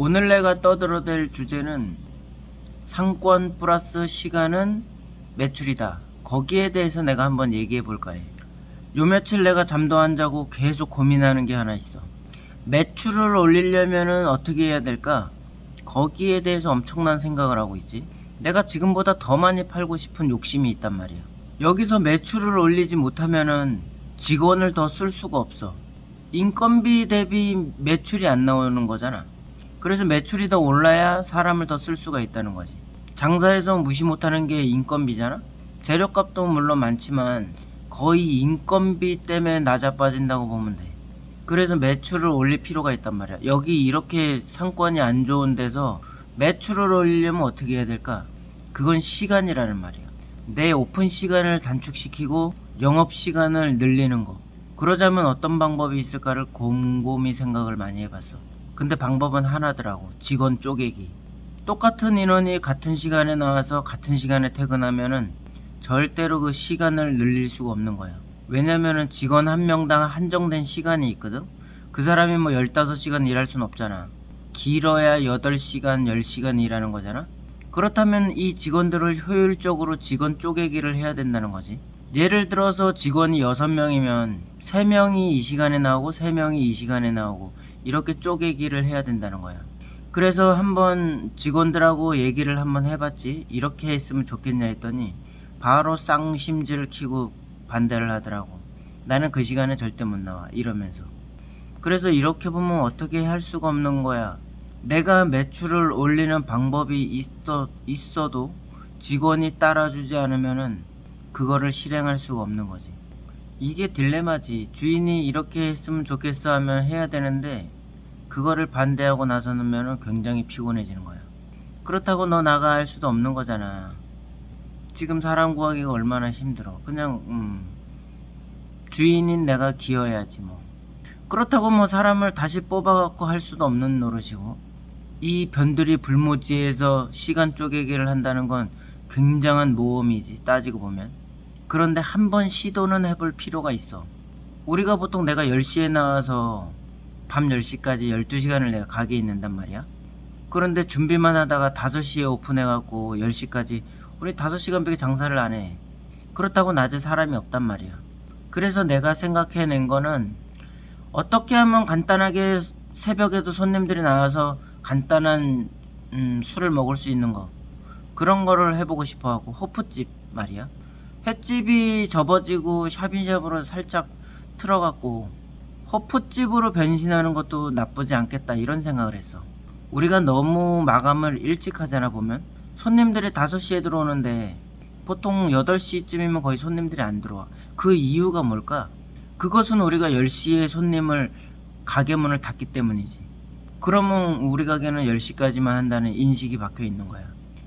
오늘 내가 떠들어댈 주제는 상권 플러스 시간은 매출이다. 거기에 대해서 내가 한번 얘기해 볼까 해. 요 며칠 내가 잠도 안 자고 계속 고민하는 게 하나 있어. 매출을 올리려면은 어떻게 해야 될까? 거기에 대해서 엄청난 생각을 하고 있지. 내가 지금보다 더 많이 팔고 싶은 욕심이 있단 말이야. 여기서 매출을 올리지 못하면은 직원을 더 쓸 수가 없어. 인건비 대비 매출이 안 나오는 거잖아. 그래서 매출이 더 올라야 사람을 더 쓸 수가 있다는 거지. 장사에서 무시 못하는 게 인건비잖아. 재료값도 물론 많지만 거의 인건비 때문에 낮아빠진다고 보면 돼. 그래서 매출을 올릴 필요가 있단 말이야. 여기 이렇게 상권이 안 좋은 데서 매출을 올리려면 어떻게 해야 될까? 그건 시간이라는 말이야. 내 오픈 시간을 단축시키고 영업 시간을 늘리는 거. 그러자면 어떤 방법이 있을까를 곰곰이 생각을 많이 해봤어. 근데 방법은 하나더라고. 직원 쪼개기. 똑같은 인원이 같은 시간에 나와서 같은 시간에 퇴근하면은 절대로 그 시간을 늘릴 수가 없는 거야. 왜냐면은 직원 한 명당 한정된 시간이 있거든. 그 사람이 뭐 15시간 일할 순 없잖아. 길어야 8시간, 10시간 일하는 거잖아. 그렇다면 이 직원들을 효율적으로 직원 쪼개기를 해야 된다는 거지. 예를 들어서 직원이 6명이면 3명이 이 시간에 나오고 3명이 이 시간에 나오고 이렇게 쪼개기를 해야 된다는 거야. 그래서 한번 직원들하고 얘기를 한번 해봤지. 이렇게 했으면 좋겠냐 했더니 바로 쌍심지를 키고 반대를 하더라고. 나는 그 시간에 절대 못 나와 이러면서. 그래서 이렇게 보면 어떻게 할 수가 없는 거야. 내가 매출을 올리는 방법이 있어도 직원이 따라주지 않으면은 그거를 실행할 수가 없는 거지. 이게 딜레마지. 주인이 이렇게 했으면 좋겠어 하면 해야 되는데 그거를 반대하고 나서면 굉장히 피곤해지는 거야. 그렇다고 너 나가 할 수도 없는 거잖아. 지금 사람 구하기가 얼마나 힘들어. 그냥 주인인 내가 기어야지 뭐. 그렇다고 뭐 사람을 다시 뽑아갖고 할 수도 없는 노릇이고. 이 변두리 불모지에서 시간 쪼개기를 한다는 건 굉장한 모험이지, 따지고 보면. 그런데 한번 시도는 해볼 필요가 있어. 우리가 보통 내가 10시에 나와서 밤 10시까지 12시간을 내가 가게에 있는단 말이야. 그런데 준비만 하다가 5시에 오픈해갖고 10시까지 우리 5시간밖에 장사를 안 해. 그렇다고 낮에 사람이 없단 말이야. 그래서 내가 생각해낸 거는 어떻게 하면 간단하게 새벽에도 손님들이 나와서 간단한 술을 먹을 수 있는 거, 그런 거를 해보고 싶어하고. 호프집 말이야. 횟집이 접어지고 샵인샵으로 살짝 틀어갖고 호프집으로 변신하는 것도 나쁘지 않겠다 이런 생각을 했어. 우리가 너무 마감을 일찍 하잖아. 보면 손님들이 5시에 들어오는데 보통 8시쯤이면 거의 손님들이 안 들어와. 그 이유가 뭘까? 그것은 우리가 10시에 손님을 가게 문을 닫기 때문이지. 그러면 우리 가게는 10시까지만 한다는 인식이 박혀 있는 거야.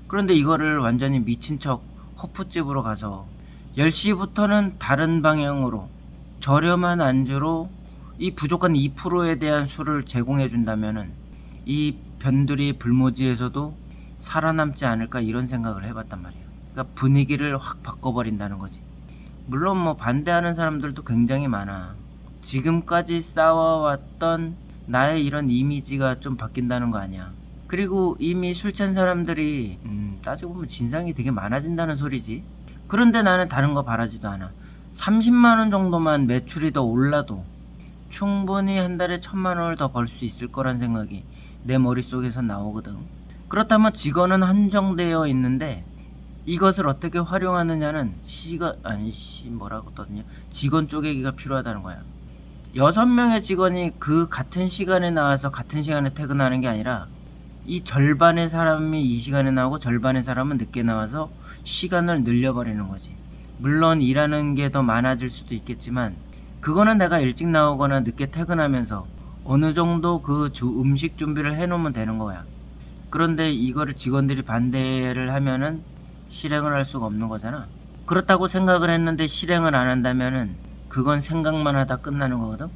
그런데 이거를 완전히 미친 척 호프집으로 가서 10시부터는 다른 방향으로 저렴한 안주로 이 부족한 2%에 대한 술을 제공해 준다면은 이 변두리 불모지에서도 살아남지 않을까 이런 생각을 해봤단 말이야. 그러니까 분위기를 확 바꿔버린다는 거지. 물론 뭐 반대하는 사람들도 굉장히 많아. 지금까지 쌓아왔던 나의 이런 이미지가 좀 바뀐다는 거 아니야. 그리고 이미 술 취한 사람들이 따지고 보면 진상이 되게 많아진다는 소리지. 그런데 나는 다른 거 바라지도 않아. 30만원 정도만 매출이 더 올라도 충분히 한 달에 1000만원을 더 벌 수 있을 거란 생각이 내 머릿속에서 나오거든. 그렇다면 직원은 한정되어 있는데 이것을 어떻게 활용하느냐는 직원 쪼개기가 필요하다는 거야. 6명의 직원이 그 같은 시간에 나와서 같은 시간에 퇴근하는 게 아니라 이 절반의 사람이 이 시간에 나오고 절반의 사람은 늦게 나와서 시간을 늘려버리는 거지. 물론 일하는 게 더 많아질 수도 있겠지만 그거는 내가 일찍 나오거나 늦게 퇴근하면서 어느 정도 그 음식 준비를 해놓으면 되는 거야. 그런데 이거를 직원들이 반대를 하면은 실행을 할 수가 없는 거잖아. 그렇다고 생각을 했는데 실행을 안 한다면은 그건 생각만 하다 끝나는 거거든.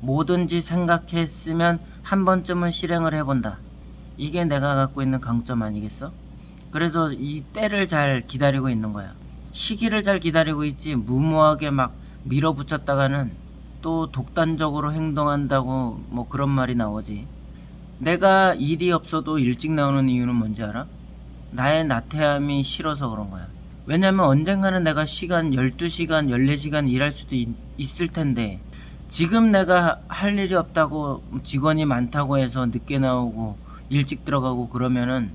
뭐든지 생각했으면 한 번쯤은 실행을 해본다. 이게 내가 갖고 있는 강점 아니겠어? 그래서 이 때를 잘 기다리고 있는 거야. 시기를 잘 기다리고 있지 무모하게 막 밀어붙였다가는 또 독단적으로 행동한다고 뭐 그런 말이 나오지. 내가 일이 없어도 일찍 나오는 이유는 뭔지 알아? 나의 나태함이 싫어서 그런 거야. 왜냐면 언젠가는 내가 시간 12시간, 14시간 일할 수도 있을 텐데 지금 내가 할 일이 없다고 직원이 많다고 해서 늦게 나오고 일찍 들어가고 그러면은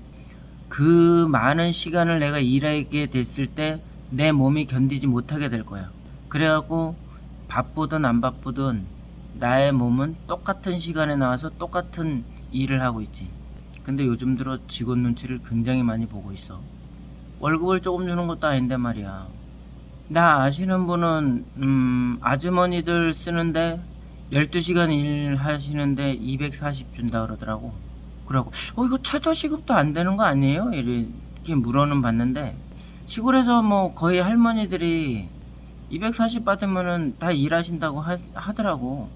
그 많은 시간을 내가 일하게 됐을 때 내 몸이 견디지 못하게 될 거야. 그래갖고 바쁘든 안 바쁘든 나의 몸은 똑같은 시간에 나와서 똑같은 일을 하고 있지. 근데 요즘 들어 직원 눈치를 굉장히 많이 보고 있어. 월급을 조금 주는 것도 아닌데 말이야. 나 아시는 분은 아주머니들 쓰는데 12시간 일 하시는데 240 준다 그러더라고. 그러고 이거 최저시급도 안 되는 거 아니에요? 이렇게 물어는 봤는데 시골에서 뭐 거의 할머니들이 240 받으면은 다 일하신다고 하더라고.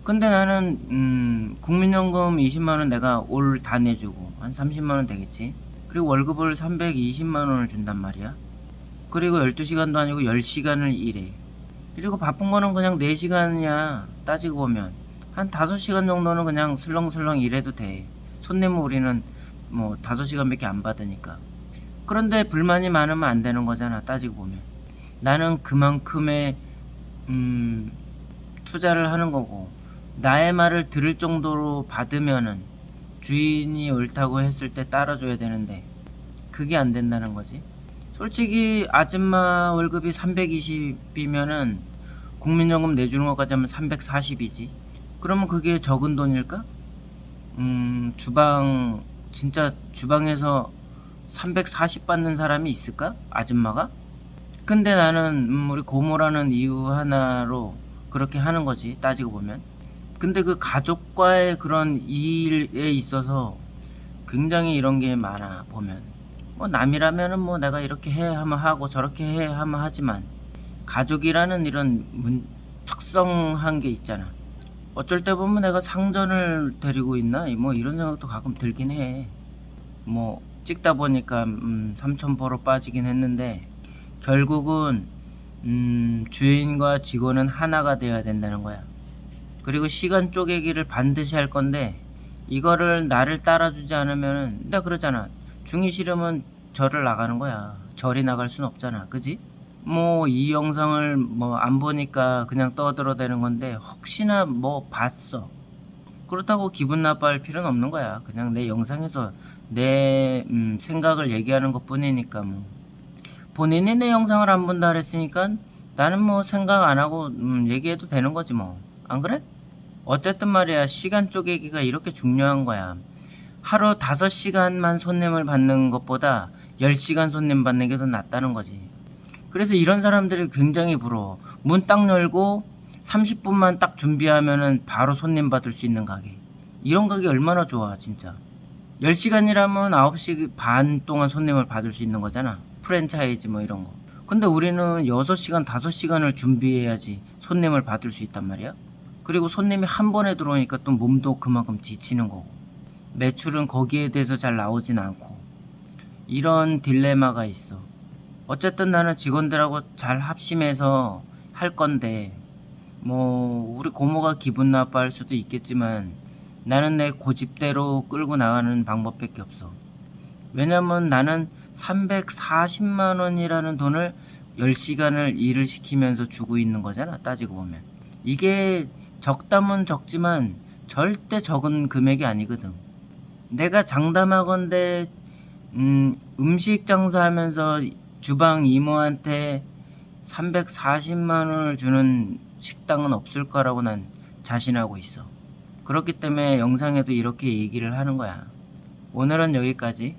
근데 나는 국민연금 20만원 내가 올 다 내주고 한 30만원 되겠지. 그리고 월급을 320만원을 준단 말이야. 그리고 12시간도 아니고 10시간을 일해. 그리고 바쁜 거는 그냥 4시간이야. 따지고 보면 한 5시간 정도는 그냥 슬렁슬렁 일해도 돼. 손님은 우리는 뭐 5시간밖에 안 받으니까. 그런데 불만이 많으면 안 되는 거잖아. 따지고 보면 나는 그만큼의 투자를 하는 거고 나의 말을 들을 정도로 받으면은 주인이 옳다고 했을 때 따라줘야 되는데 그게 안 된다는 거지. 솔직히 아줌마 월급이 320이면은 국민연금 내주는 것까지 하면 340이지. 그러면 그게 적은 돈일까? 진짜 주방에서 340 받는 사람이 있을까? 아줌마가? 근데 나는 우리 고모라는 이유 하나로 그렇게 하는 거지, 따지고 보면. 근데 그 가족과의 그런 일에 있어서 굉장히 이런 게 많아, 보면. 뭐 남이라면은 뭐 내가 이렇게 해 하면 하고 저렇게 해 하면 하지만 가족이라는 이런 특성한 게 있잖아. 어쩔 때 보면 내가 상전을 데리고 있나? 뭐 이런 생각도 가끔 들긴 해. 뭐 찍다 보니까 3,000%로 빠지긴 했는데 결국은 주인과 직원은 하나가 되어야 된다는 거야. 그리고 시간 쪼개기를 반드시 할 건데 이거를 나를 따라주지 않으면 내가 그러잖아. 중이 싫으면 절을 나가는 거야. 절이 나갈 순 없잖아. 그지? 뭐 이 영상을 뭐 안 보니까 그냥 떠들어대는 건데 혹시나 뭐 봤어. 그렇다고 기분 나빠할 필요는 없는 거야. 그냥 내 영상에서 내 생각을 얘기하는 것 뿐이니까 뭐. 본인이 내 영상을 안 본다 그랬으니까 나는 뭐 생각 안 하고 얘기해도 되는 거지 뭐. 안 그래? 어쨌든 말이야, 시간 쪼개기가 이렇게 중요한 거야. 하루 5시간만 손님을 받는 것보다 10시간 손님 받는 게 더 낫다는 거지. 그래서 이런 사람들이 굉장히 부러워. 문 딱 열고 30분만 딱 준비하면은 바로 손님 받을 수 있는 가게. 이런 가게 얼마나 좋아, 진짜. 10시간이라면 9시 반 동안 손님을 받을 수 있는 거잖아. 프랜차이즈 뭐 이런 거. 근데 우리는 6시간, 5시간을 준비해야지 손님을 받을 수 있단 말이야. 그리고 손님이 한 번에 들어오니까 또 몸도 그만큼 지치는 거고. 매출은 거기에 대해서 잘 나오진 않고. 이런 딜레마가 있어. 어쨌든 나는 직원들하고 잘 합심해서 할 건데 뭐 우리 고모가 기분 나빠할 수도 있겠지만 나는 내 고집대로 끌고 나가는 방법밖에 없어. 왜냐면 나는 340만 원이라는 돈을 10시간을 일을 시키면서 주고 있는 거잖아, 따지고 보면. 이게 적다면 적지만 절대 적은 금액이 아니거든. 내가 장담하건대 음식 장사하면서 주방 이모한테 340만 원을 주는 식당은 없을 거라고 난 자신하고 있어. 그렇기 때문에 영상에도 이렇게 얘기를 하는 거야. 오늘은 여기까지.